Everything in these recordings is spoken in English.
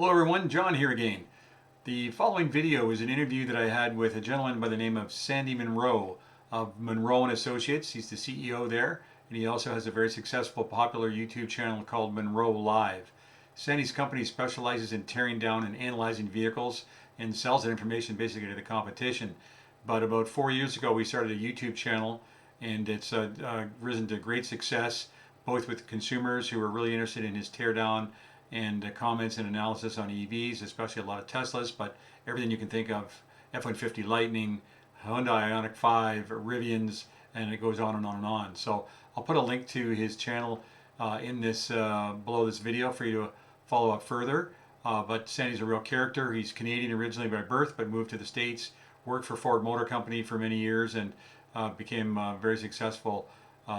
Hello everyone, John here again. The following video is an interview that I had with a gentleman by the name of Sandy Munro of Monroe and Associates. He's the CEO there, and he also has a very successful, popular YouTube channel called Monroe Live. Sandy's company specializes in tearing down and analyzing vehicles and sells that information basically to the competition. But about 4 years ago, we started a YouTube channel, and it's risen to great success, both with consumers who are really interested in his teardown and comments and analysis on EVs, especially a lot of Teslas, but everything you can think of, F-150 Lightning, Hyundai Ioniq 5, Rivians, and it goes on and on and on. So I'll put a link to his channel in this below this video for you to follow up further. But Sandy's a real character. He's Canadian originally by birth, but moved to the States, worked for Ford Motor Company for many years, and became very successful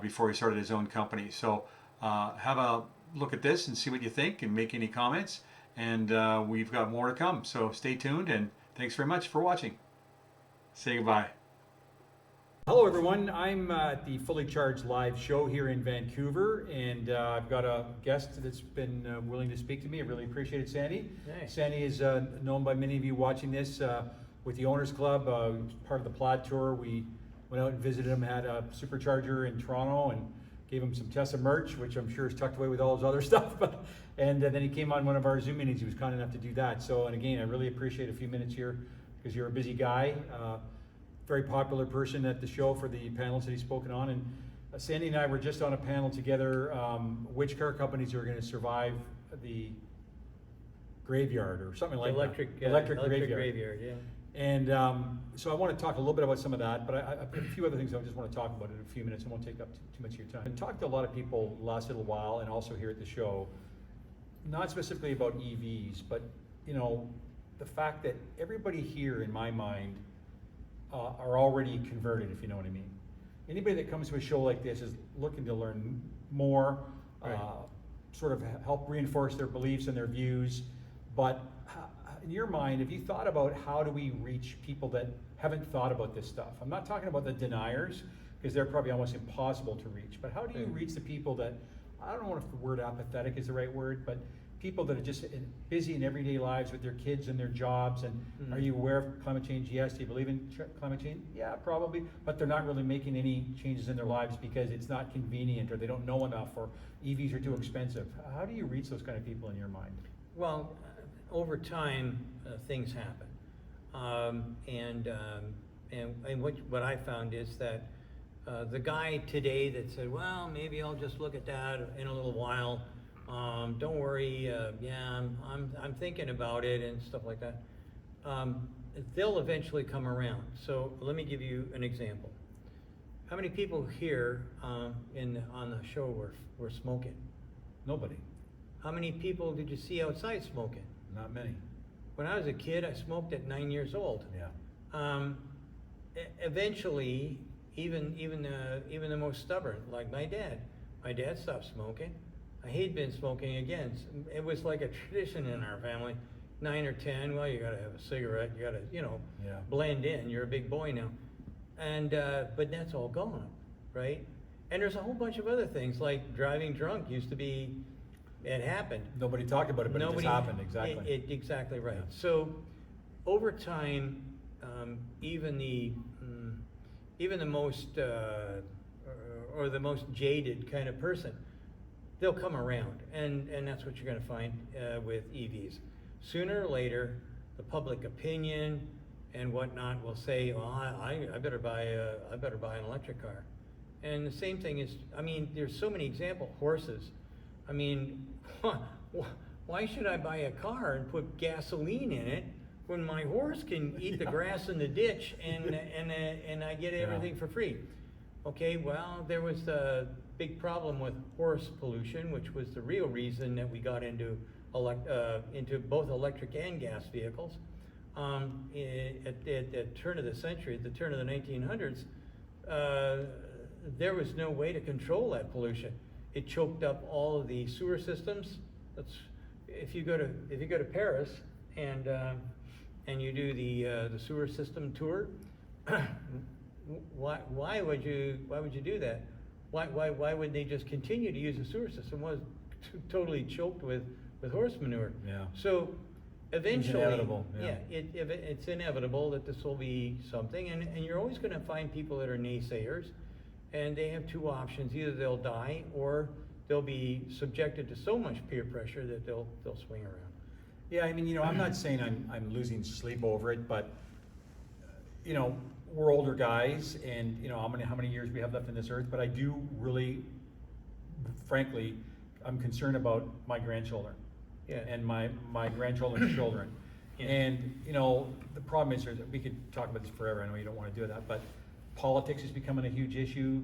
before he started his own company. So have a look at this and see what you think and make any comments, and we've got more to come, so stay tuned, and thanks very much for watching. Say goodbye. Hello everyone, I'm at the Fully Charged live show here in Vancouver, and I've got a guest that's been willing to speak to me. I really appreciate it, Sandy. Nice. Sandy is known by many of you watching this with the Owners Club, part of the Plaid Tour. We went out and visited him, had a supercharger in Toronto, and gave him some Tesla merch, which I'm sure is tucked away with all his other stuff. And then he came on one of our Zoom meetings. He was kind enough to do that. So, and again, I really appreciate a few minutes here because you're a busy guy, very popular person at the show for the panels that he's spoken on. And Sandy and I were just on a panel together, which car companies are going to survive the graveyard or something like electric that. Electric graveyard, yeah. And so I want to talk a little bit about some of that, but I put a few other things I just want to talk about in a few minutes. I won't take up too much of your time. I've talked to a lot of people the last little while, and also here at the show, not specifically about EVs, but you know, the fact that everybody here, in my mind, are already converted, if you know what I mean. Anybody that comes to a show like this is looking to learn more, Right. Sort of help reinforce their beliefs and their views, but in your mind, have you thought about how do we reach people that haven't thought about this stuff? I'm not talking about the deniers, because they're probably almost impossible to reach, but how do you reach the people that, I don't know if the word apathetic is the right word, but people that are just busy in everyday lives with their kids and their jobs, and are you aware of climate change? Yes. Do you believe in climate change? Yeah, probably, but they're not really making any changes in their lives because it's not convenient, or they don't know enough, or EVs are too expensive. How do you reach those kind of people in your mind? Well, over time, things happen, and what I found is that the guy today that said, "Well, maybe I'll just look at that in a little while. Don't worry. Yeah, I'm thinking about it and stuff like that." They'll eventually come around. So let me give you an example. How many people here on the show were smoking? Nobody. How many people did you see outside smoking? Not many. When I was a kid, I smoked at 9 years old. Yeah. Eventually, even the most stubborn, like my dad stopped smoking. He'd been smoking again. It was like a tradition in our family. 9 or 10, well, you gotta have a cigarette. You gotta, Yeah. blend in. You're a big boy now, and but that's all gone, right? And there's a whole bunch of other things like driving drunk used to be. It happened. Nobody talked about it, but it just happened, exactly. Exactly right. Yeah. So, over time, even the most or the most jaded kind of person, they'll come around, and that's what you're going to find with EVs. Sooner or later, the public opinion and whatnot will say, "Well, I better buy an electric car," and the same thing is, I mean, there's so many examples. Horses. I mean, why should I buy a car and put gasoline in it when my horse can eat the grass in the ditch and I get everything for free? Okay, well, there was a big problem with horse pollution, which was the real reason that we got into both electric and gas vehicles. At the turn of the century, at the turn of the 1900s, there was no way to control that pollution. It choked up all of the sewer systems. If you go to Paris and you do the sewer system tour, why would you do that? Why would they just continue to use the sewer system? It was totally choked with horse manure. Yeah. So eventually, inevitable, yeah. it's inevitable that this will be something, and you're always going to find people that are naysayers, and they have two options: either they'll die, or they'll be subjected to so much peer pressure that they'll swing around. Yeah, I mean, I'm not saying I'm losing sleep over it, but we're older guys, and how many years we have left on this earth. But I do really, frankly, I'm concerned about my grandchildren, Yeah. and my grandchildren's children. Yeah. And the problem is, we could talk about this forever. I know you don't want to do that, but politics is becoming a huge issue.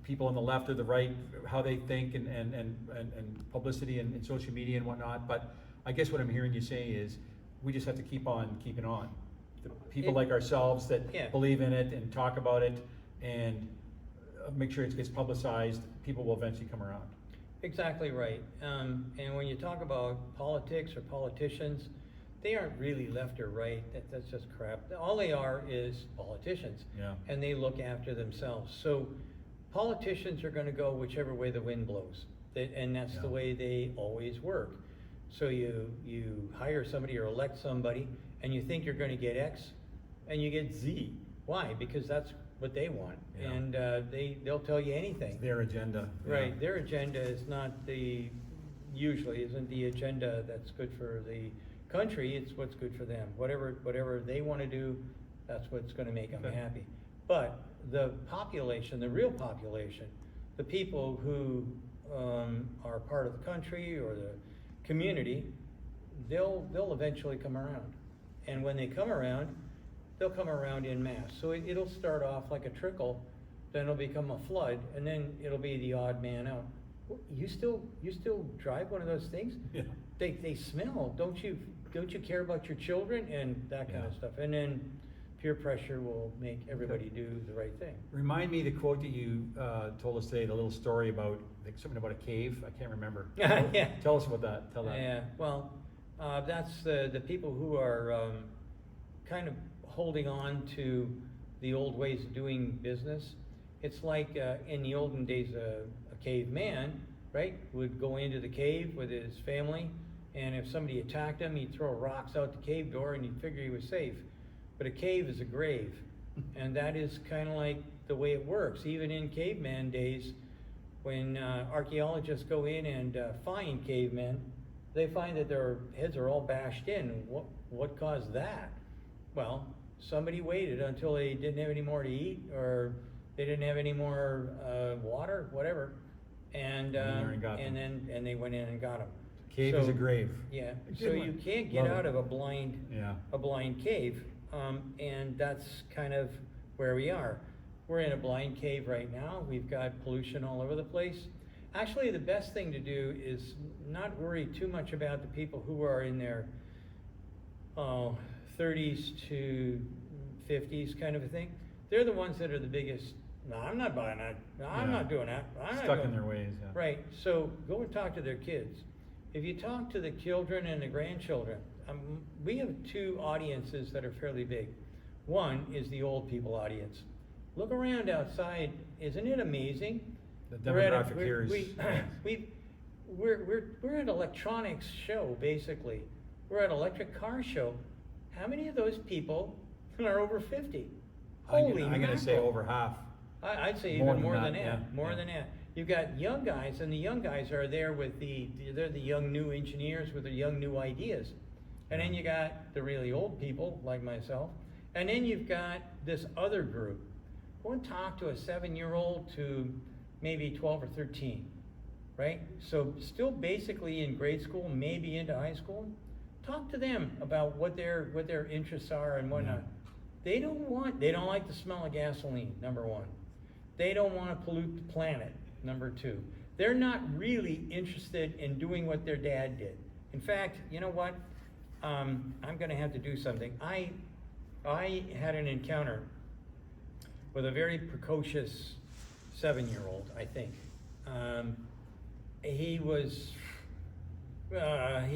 People on the left or the right, how they think, and publicity and social media and whatnot. But I guess what I'm hearing you say is we just have to keep on keeping on. The people like ourselves that believe in it and talk about it and make sure it gets publicized, people will eventually come around. Exactly right. And when you talk about politics or politicians, they aren't really left or right. That's just crap. All they are is politicians. Yeah. And they look after themselves. So politicians are going to go whichever way the wind blows. And that's the way they always work. So you hire somebody or elect somebody, and you think you're going to get X, and you get Z. Why? Because that's what they want. Yeah. And they'll tell you anything. It's their agenda. Right. Yeah. Their agenda is not usually isn't the agenda that's good for the country. It's what's good for them. Whatever they want to do, that's what's going to make them happy. But the population, the real population, the people who are part of the country or the community, they'll eventually come around. And when they come around, they'll come around en masse. So it'll start off like a trickle, then it'll become a flood, and then it'll be the odd man out. You still drive one of those things? Yeah. They smell. Don't you care about your children and that kind of stuff? And then peer pressure will make everybody do the right thing. Remind me the quote that you told us today, the little story about something about a cave. I can't remember. Yeah. Tell us about that. Tell that. Yeah. Well, that's the people who are kind of holding on to the old ways of doing business. It's like in the olden days, a caveman, right, would go into the cave with his family, and if somebody attacked him, he'd throw rocks out the cave door, and he'd figure he was safe. But a cave is a grave, and that is kind of like the way it works. Even in caveman days, when archaeologists go in and find cavemen, they find that their heads are all bashed in. What caused that? Well, somebody waited until they didn't have any more to eat, or they didn't have any more water, whatever, and then they went in and got them. Cave is a grave. Yeah. So you can't get out of a blind cave, and that's kind of where we are. We're in a blind cave right now. We've got pollution all over the place. Actually, the best thing to do is not worry too much about the people who are in their 30s to 50s kind of a thing. They're the ones that are the biggest. No, I'm not buying that. No, I'm not doing that. I'm Stuck in their ways. Yeah. Right. So go and talk to their kids. If you talk to the children and the grandchildren, we have two audiences that are fairly big. One is the old people audience. Look around outside. Isn't it amazing? The demographic here is. We're at an electronics show, basically. We're at an electric car show. How many of those people are over 50? Holy I'm going to say over half. I'd say More even more than that. yeah. More than that. You've got young guys, and the young guys are there with they're the young new engineers with their young new ideas. And then you got the really old people like myself. And then you've got this other group. Go and talk to a 7-year-old to maybe 12 or 13, right? So still basically in grade school, maybe into high school. Talk to them about what their interests are and whatnot. They don't like the smell of gasoline, number one. They don't want to pollute the planet, number two. They're not really interested in doing what their dad did. In fact, you know what? I'm going to have to do something. I had an encounter with a very precocious 7-year-old, I think. He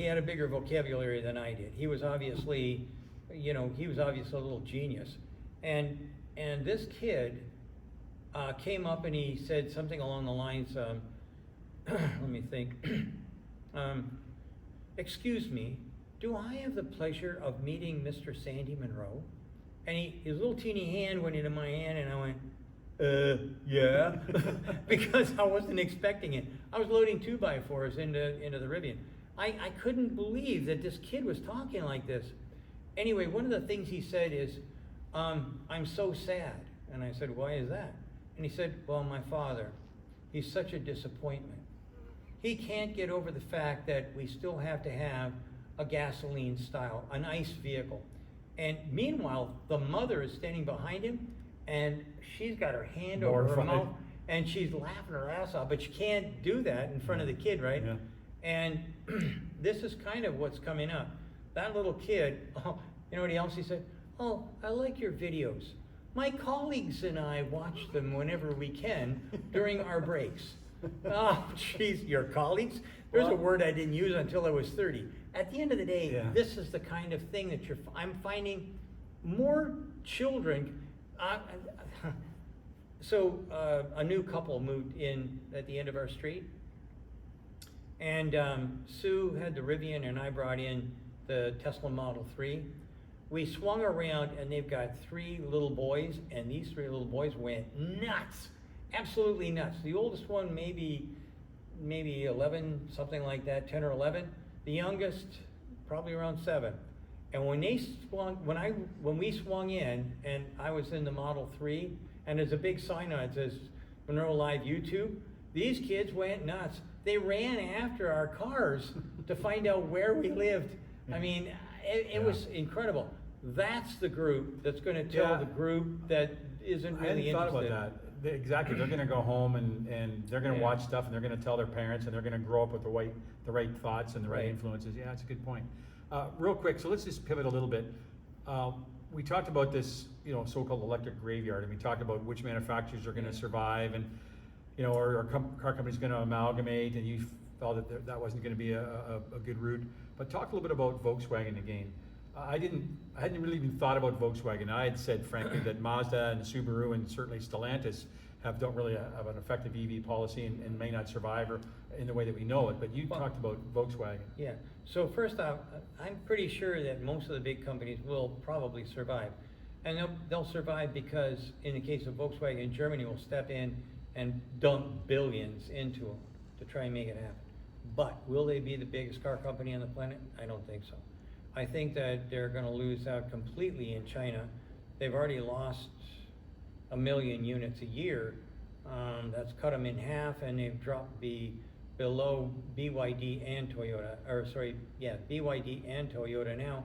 had a bigger vocabulary than I did. He was obviously, a little genius. And this kid came up and he said something along the lines, let me think, excuse me, do I have the pleasure of meeting Mr. Sandy Munro? And his little teeny hand went into my hand, and I went, yeah, because I wasn't expecting it. I was loading 2x4s into the Rivian. I couldn't believe that this kid was talking like this. Anyway, one of the things he said is, I'm so sad. And I said, why is that? And he said, well, my father, he's such a disappointment. He can't get over the fact that we still have to have a gasoline style, an ICE vehicle. And meanwhile, the mother is standing behind him, and she's got her hand over her mouth, and she's laughing her ass off, but she can't do that in front of the kid, right? Yeah. And this is kind of what's coming up. That little kid, you know what else he said? Oh, I like your videos. My colleagues and I watch them whenever we can during our breaks. Oh, jeez, your colleagues? There's a word I didn't use until I was 30. At the end of the day, this is the kind of thing that I'm finding more children. So a new couple moved in at the end of our street, and Sue had the Rivian, and I brought in the Tesla Model 3. We swung around, and they've got 3 little boys, and these 3 little boys went nuts, absolutely nuts. The oldest one maybe 11, something like that, 10 or 11. The youngest probably around 7. And when we swung in, and I was in the Model 3, and there's a big sign on it that says Monroe Live YouTube, these kids went nuts. They ran after our cars to find out where we lived. I mean, it was incredible. That's the group that's going to tell the group that isn't really interested. I hadn't thought about that. Exactly. They're going to go home and they're going to watch stuff, and they're going to tell their parents, and they're going to grow up with the right thoughts and the right influences. Yeah, that's a good point. Real quick, so let's just pivot a little bit. We talked about this, so-called electric graveyard, and we talked about which manufacturers are going to survive, and or car companies going to amalgamate, and you felt that wasn't going to be a good route. But talk a little bit about Volkswagen again. I hadn't really even thought about Volkswagen. I had said, frankly, that Mazda and Subaru and certainly Stellantis don't really have an effective EV policy and may not survive or in the way that we know it. But you talked about Volkswagen. Yeah. So first off, I'm pretty sure that most of the big companies will probably survive. And they'll survive because in the case of Volkswagen, Germany will step in and dump billions into them to try and make it happen. But will they be the biggest car company on the planet? I don't think so. I think that they're going to lose out completely in China. They've already lost 1 million units a year. That's cut them in half, and they've dropped below BYD and Toyota, BYD and Toyota now.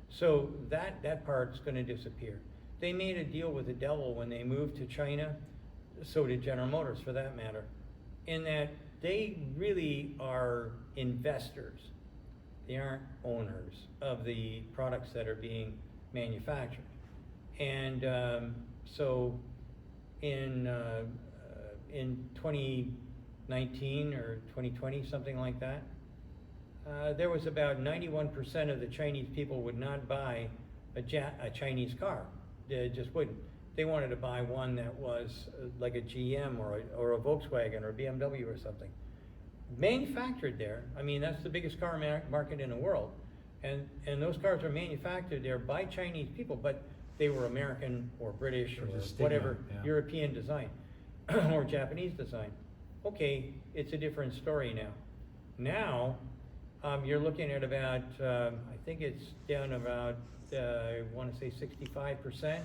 So that part's going to disappear. They made a deal with the devil when they moved to China. So did General Motors, for that matter, in that they really are investors. They aren't owners of the products that are being manufactured. And so in 2019 or 2020, something like that, there was about 91% of the Chinese people would not buy a Chinese car. They just wouldn't. They wanted to buy one that was like a GM or a Volkswagen or a BMW or something. Manufactured there. I mean, that's the biggest car market in the world. And those cars are manufactured there by Chinese people, but they were American or British or whatever, European design or Japanese design. Okay, it's a different story now. Now, you're looking at about, I think it's down about, I want to say 65%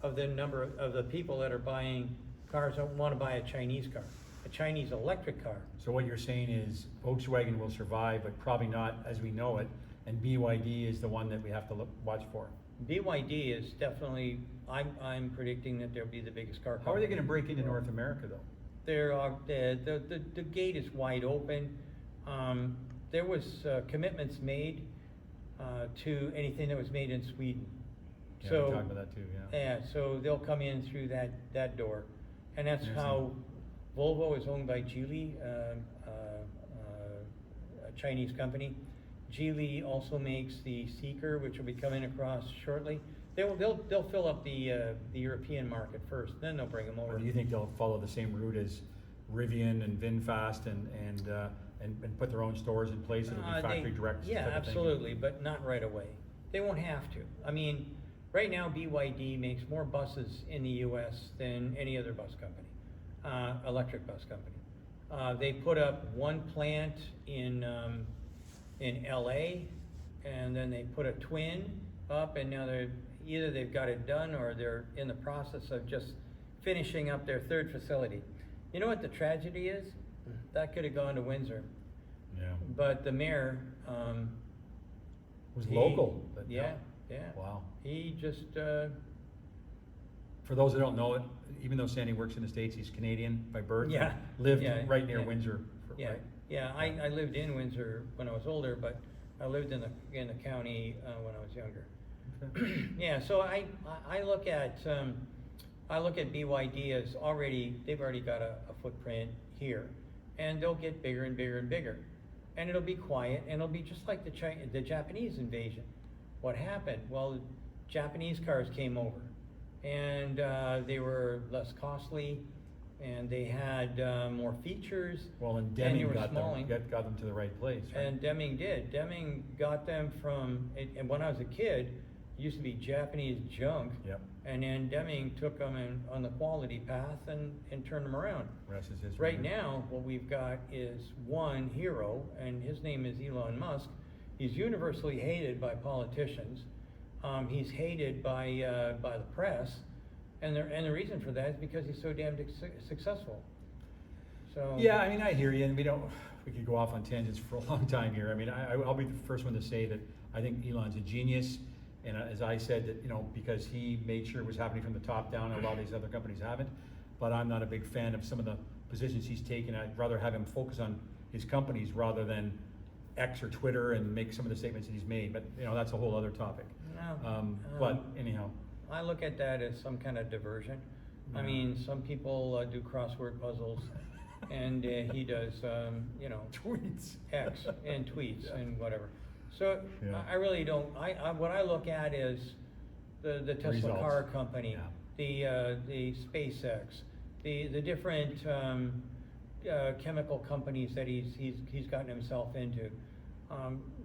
of the number of the people that are buying cars that want to buy a Chinese car, a Chinese electric car. So what you're saying is Volkswagen will survive, but probably not as we know it, and BYD is the one that we have to watch for. BYD is definitely, I'm predicting that they'll be the biggest car company. How are they going to break into North America, though? The gate is wide open. There was commitments made to anything that was made in Sweden. Yeah, so, we're talking about that too, yeah, so they'll come in through that door. And that's how Volvo is owned by Geely, a Chinese company. Geely also makes the Seeker, which will be coming across shortly. They'll fill up the European market first, then they'll bring them over. Or do you think they'll follow the same route as Rivian and VinFast and and put their own stores in place, it'll be factory direct Yeah, type of thing? absolutely, but not right away. They won't have to. I mean, right now BYD makes more buses in the US than any other bus company, electric bus company. They put up one plant in LA, and then they put a twin up, and now they've got it done, or they're in the process of just finishing up their third facility. You know what the tragedy is? That could have gone to Windsor. Yeah. But the mayor, Was local. but yeah, no. yeah. Wow. He just, For those that don't know it, even though Sandy works in the States, he's Canadian by birth. Yeah, Lived yeah, right near yeah. Windsor. yeah, right? yeah. I lived in Windsor when I was older, but I lived in the county when I was younger. Okay. Yeah, so I look at BYD as they've already got a footprint here, and they'll get bigger and bigger and bigger, and it'll be quiet, and it'll be just like the Japanese invasion. What happened? Well, Japanese cars came over, and they were less costly, and they had more features. Well, and they Deming were got smalling. them to the right place, right? And Deming did. Deming got them from, and when I was a kid, it used to be Japanese junk. Yep. And then Deming took them on the quality path and turned them around. Rest is history. Right now, what we've got is one hero, and his name is Elon Musk. He's universally hated by politicians. He's hated by the press, and the reason for that is because he's so damn successful. So Yeah, I mean, I hear you, and we could go off on tangents for a long time here. I mean, I'll be the first one to say that I think Elon's a genius, and as I said, that, because he made sure it was happening from the top down, and a lot of these other companies haven't, but I'm not a big fan of some of the positions he's taken. I'd rather have him focus on his companies rather than X or Twitter and make some of the statements that he's made, but, that's a whole other topic. But anyhow. I look at that as some kind of diversion. I Yeah. mean, some people do crossword puzzles, and he does, Tweets. X and tweets and whatever. So Yeah. I really don't. What I look at is the Tesla Results. car company, the SpaceX, the different chemical companies that he's gotten himself into,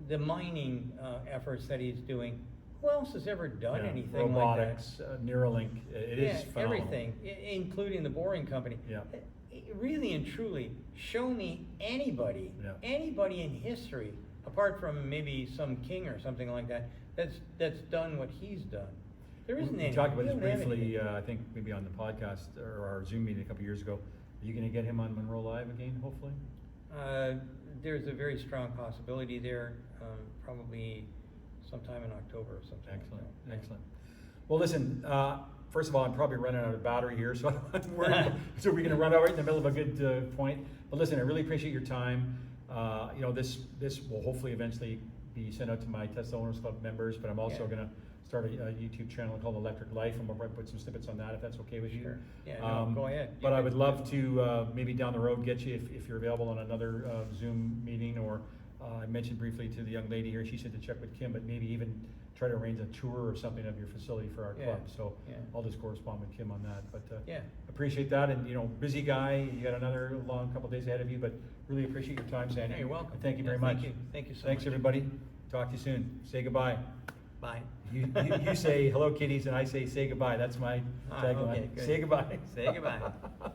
the mining efforts that he's doing. Who else has ever done anything Robotics, like that? Neuralink, it is phenomenal. Everything, including the Boring Company. Yeah. Really and truly, show me anybody in history, apart from maybe some king or something like that, that's done what he's done. There isn't any. We talked about this We don't have briefly, anything. I think maybe on the podcast or our Zoom meeting a couple years ago. Are you going to get him on Monroe Live again, hopefully? There's a very strong possibility there, probably sometime in October or something. Excellent, like that. excellent. Well, listen, first of all, I'm probably running out of battery here, so I'm worried. So we're going to run out right in the middle of a good point. But listen, I really appreciate your time. This will hopefully eventually be sent out to my Tesla Owners Club members, but I'm also Yeah. going to start a YouTube channel called Electric Life, and we'll put some snippets on that if that's okay with you. Sure. Yeah, no, go ahead. But I would love to maybe down the road get you, if you're available on another Zoom meeting, or I mentioned briefly to the young lady here, she said to check with Kim, but maybe even try to arrange a tour or something of your facility for our club. So I'll just correspond with Kim on that. But appreciate that, and busy guy. You got another long couple days ahead of you, but really appreciate your time, Sandy. Yeah, you're welcome. And thank you very Yeah, much. Thank you so Thanks, much. everybody. Talk to you soon. Say goodbye. Bye. You say hello, kitties, and I say goodbye. That's my tagline. Okay, good. Say goodbye. Say goodbye.